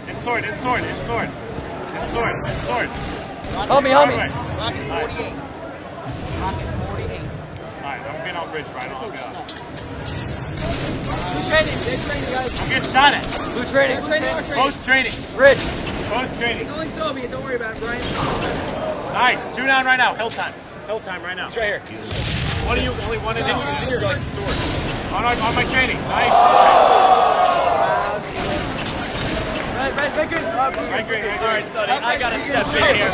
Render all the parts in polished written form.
In sword. Help me. Rocket 48. Rocket 48. Alright, I'm getting on bridge, Brian. I'll help you out. Blue training, guys. I'm getting shot at. Blue training. Post training. Bridge. Post training. It's only Soviet, don't worry about it, Brian. Nice. 2 down right now. Hill time right now. He's right here. One of you, only one is in your like sword. On my training. Nice. Right, green. Alright, Sonny, I gotta step in here.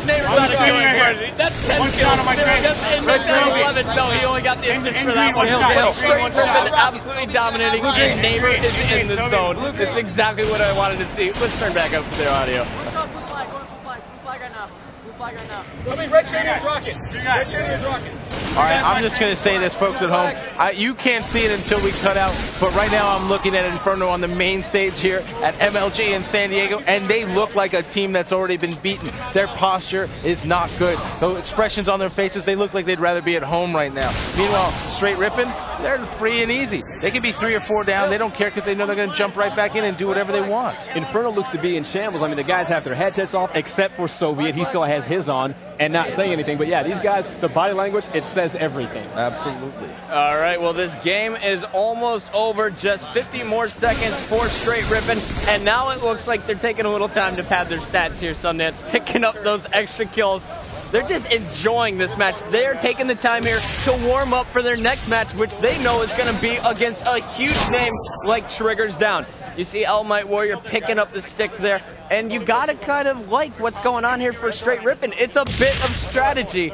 Neighbor's not a good one. That's 10 One kills. shot on my training. Just in the 11. No, he only got the assist for that one. Straight Rippin absolutely dominating, and Neighbor is in the zone. It's exactly what I wanted to see. Let's turn back up to their audio. Blue flag right now. I mean, red training is rockets. Red training is rockets. All right, I'm just going to say this, folks at home. You can't see it until we cut out, but right now I'm looking at Inferno on the main stage here at MLG in San Diego, and they look like a team that's already been beaten. Their posture is not good. The expressions on their faces, they look like they'd rather be at home right now. Meanwhile, Str8 Rippin, they're free and easy. They can be 3 or 4 down. They don't care because they know they're going to jump right back in and do whatever they want. Inferno looks to be in shambles. I mean, the guys have their headsets off, except for Soviet. He still has his on and not saying anything. But yeah, these guys, the body language, it says everything. Absolutely. All right, well, this game is almost over. Just 50 more seconds for Str8 Rippin, and now it looks like they're taking a little time to pad their stats here, Sundance, picking up those extra kills. They're just enjoying this match. They're taking the time here to warm up for their next match, which they know is going to be against a huge name like Triggers Down. You see Might Warrior picking up the stick there, and you got to kind of like what's going on here for Str8 Rippin. It's a bit of strategy,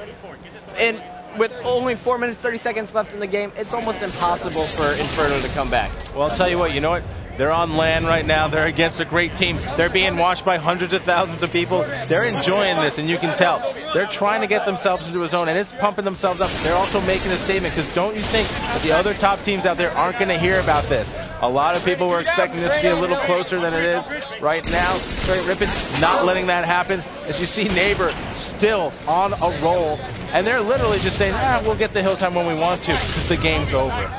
and with only 4 minutes, 30 seconds left in the game, it's almost impossible for Inferno to come back. Well, I'll tell you what, you know what? They're on land right now. They're against a great team. They're being watched by hundreds of thousands of people. They're enjoying this, and you can tell. They're trying to get themselves into a zone, and it's pumping themselves up. They're also making a statement, because don't you think that the other top teams out there aren't going to hear about this? A lot of people were expecting this to be a little closer than it is right now. Str8 Rippin not letting that happen. As you see, Neighbor still on a roll, and they're literally just saying, we'll get the hill time when we want to, because the game's over.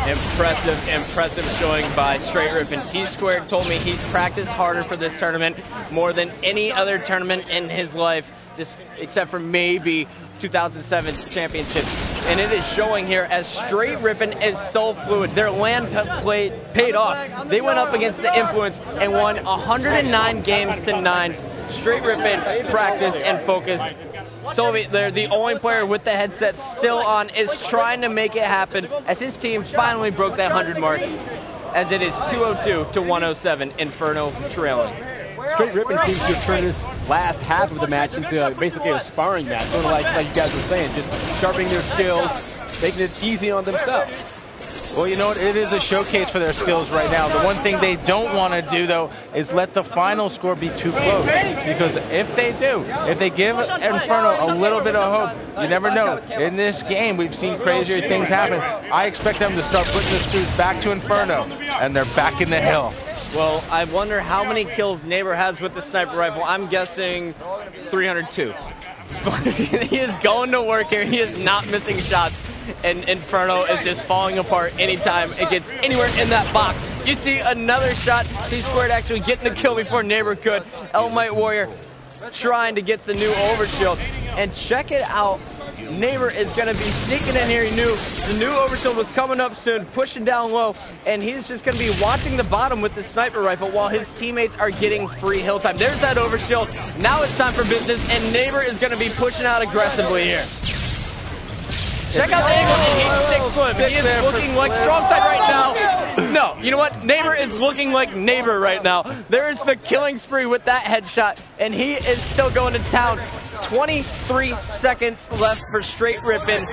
Impressive showing by Str8 Rippin. Tsquared told me he's practiced harder for this tournament more than any other tournament in his life, just except for maybe 2007's championship. And it is showing here as Str8 Rippin is so fluid. Their land play paid off. They went up against the Influence and won 109 games to 9. Str8 Rippin practiced and focused. Soviet, they're the only player with the headset still on, is trying to make it happen as his team finally broke that 100 mark, as it is 202 to 107, Inferno trailing. Str8 Rippin seems to have turned this last half of the match into basically a sparring match, sort of like you guys were saying, just sharpening their skills, making it easy on themselves. Well, you know what? It is a showcase for their skills right now. The one thing they don't want to do, though, is let the final score be too close. Because if they do, if they give Inferno a little bit of hope, you never know. In this game, we've seen crazier things happen. I expect them to start putting the screws back to Inferno, and they're back in the hill. Well, I wonder how many kills Neighbor has with the sniper rifle. I'm guessing 302. He is going to work here. He is not missing shots. And Inferno is just falling apart anytime it gets anywhere in that box. You see another shot. Tsquared actually getting the kill before Neighbor could. Might Warrior trying to get the new overshield. And check it out. Neighbor is going to be sneaking in here. He knew the new overshield was coming up soon, pushing down low, and he's just going to be watching the bottom with the sniper rifle while his teammates are getting free hill time. There's that overshield. Now it's time for business, and Neighbor is going to be pushing out aggressively here. Check out the angle, and he's 6 foot. He is looking like Strong-Side right now. No, you know what? Neighbor is looking like Neighbor right now. There is the killing spree with that headshot, and he is still going to town. 23 seconds left for Str8 Rippin,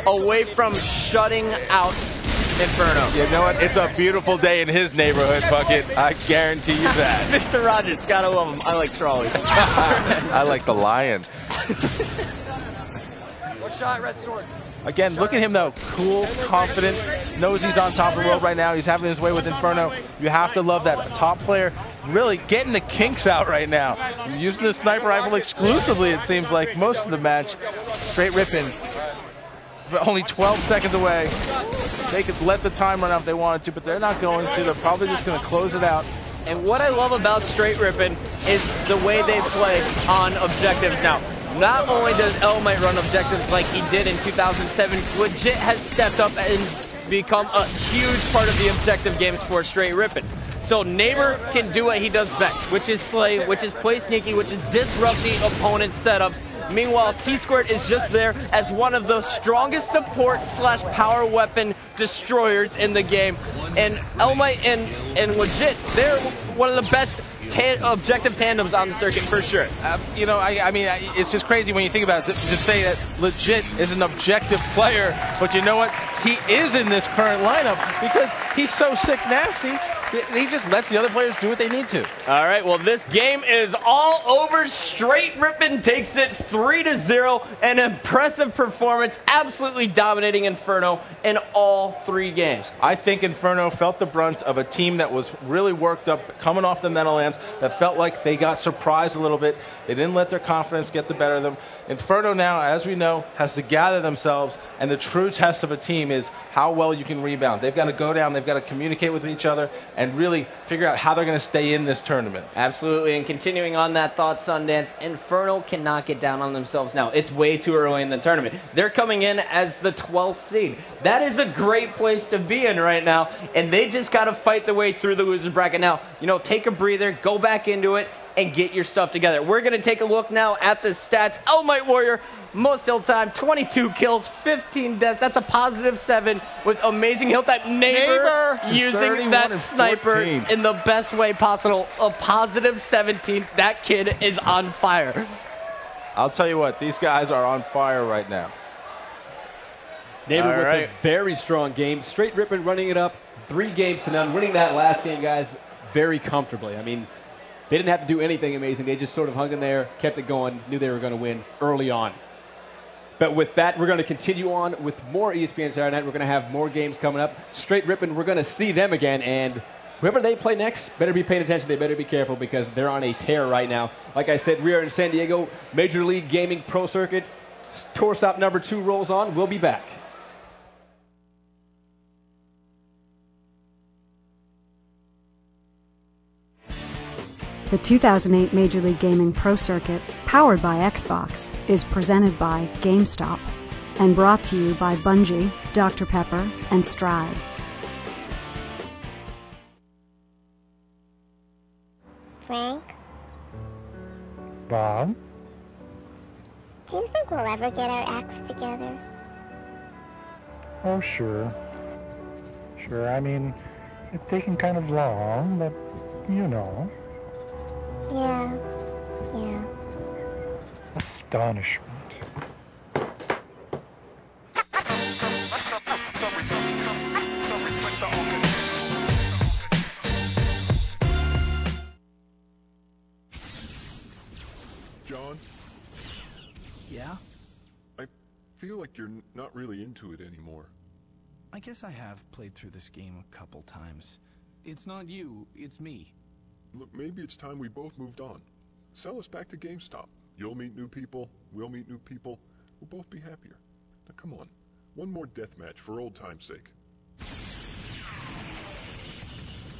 away from shutting out Inferno. You know what? It's a beautiful day in his neighborhood, Bucket. I guarantee you that. Mr. Rogers, gotta love him. I like trolleys. I like the lion. One shot, red sword. Again, look at him though, cool, confident, knows he's on top of the world right now. He's having his way with Inferno. You have to love that top player really getting the kinks out right now. Using the sniper rifle exclusively, it seems like, most of the match. Str8 Rippin, but only 12 seconds away. They could let the time run out if they wanted to, but they're not going to. They're probably just going to close it out And what I love about Str8 Rippin is the way they play on objectives now. Not only does Elmite run objectives like he did in 2007, legit has stepped up and become a huge part of the objective games for Str8 Rippin. So Neighbor can do what he does best, which is slay, which is play sneaky, which is disrupt the opponent's setups. Meanwhile, Tsquared is just there as one of the strongest support / power weapon destroyers in the game. And Elmite and legit, they're one of the best objective tandems on the circuit for sure. You know, I mean, it's just crazy when you think about it to say that legit is an objective player, but you know what? He is in this current lineup because he's so sick nasty. He just lets the other players do what they need to. All right, well, this game is all over. Str8 Rippin takes it 3-0. An impressive performance, absolutely dominating Inferno in all 3 games. I think Inferno felt the brunt of a team that was really worked up, coming off the Meadowlands, that felt like they got surprised a little bit. They didn't let their confidence get the better of them. Inferno now, as we know, has to gather themselves, and the true test of a team is how well you can rebound. They've got to go down, they've got to communicate with each other, and really figure out how they're going to stay in this tournament. Absolutely, and continuing on that thought, Sundance, Inferno cannot get down on themselves now. It's way too early in the tournament. They're coming in as the 12th seed. That is a great place to be in right now, and they just got to fight their way through the loser bracket. Now, you know, take a breather, go back into it, and get your stuff together. We're going to take a look now at the stats. Elmite Warrior, most hill time, 22 kills, 15 deaths. That's a +7 with amazing hill time. Neighbor using that sniper in the best way possible. A +17. That kid is on fire. I'll tell you what, these guys are on fire right now. Neighbor with a very strong game. Str8 Rippin running it up 3-0, winning that last game, guys, very comfortably. I mean, they didn't have to do anything amazing. They just sort of hung in there, kept it going, knew they were going to win early on. But with that, we're going to continue on with more ESPN Saturday Night. We're going to have more games coming up. Str8 Rippin, we're going to see them again. And whoever they play next, better be paying attention. They better be careful because they're on a tear right now. Like I said, we are in San Diego. Major League Gaming Pro Circuit. Tour stop number 2 rolls on. We'll be back. The 2008 Major League Gaming Pro Circuit, powered by Xbox, is presented by GameStop and brought to you by Bungie, Dr. Pepper, and Stride. Frank? Bob? Do you think we'll ever get our acts together? Oh, sure. Sure, I mean, it's taking kind of long, but you know. Yeah. Astonishment. John? Yeah? I feel like you're not really into it anymore. I guess I have played through this game a couple times. It's not you, it's me. Look, maybe it's time we both moved on. Sell us back to GameStop. You'll meet new people, we'll meet new people. We'll both be happier. Now come on, one more deathmatch for old time's sake.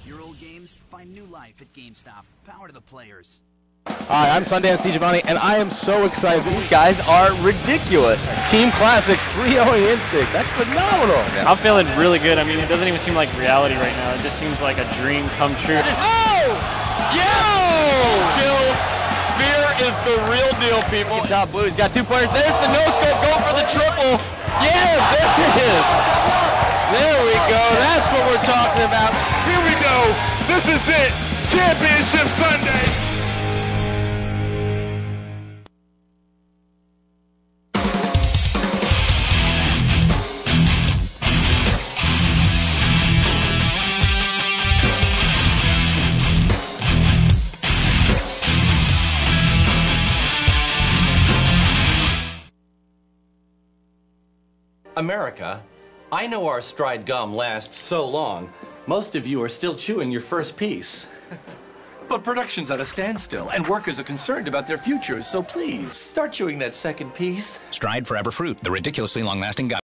Your old games find new life at GameStop. Power to the players. Hi, I'm Sundance DiGiovanni, and I am so excited. These guys are ridiculous. Team Classic 3-0 Instinct. That's phenomenal. Yeah. I'm feeling really good. I mean, it doesn't even seem like reality right now. It just seems like a dream come true. Oh! Yo! Kill. Fear is the real deal, people. Top blue. He's got 2 players. There's the no-scope going for the triple. Yeah, there it is. There we go. That's what we're talking about. Here we go. This is it. Championship Sunday. America, I know our Stride gum lasts so long, most of you are still chewing your first piece. But production's at a standstill, and workers are concerned about their futures, so please, start chewing that second piece. Stride Forever Fruit, the ridiculously long-lasting gum.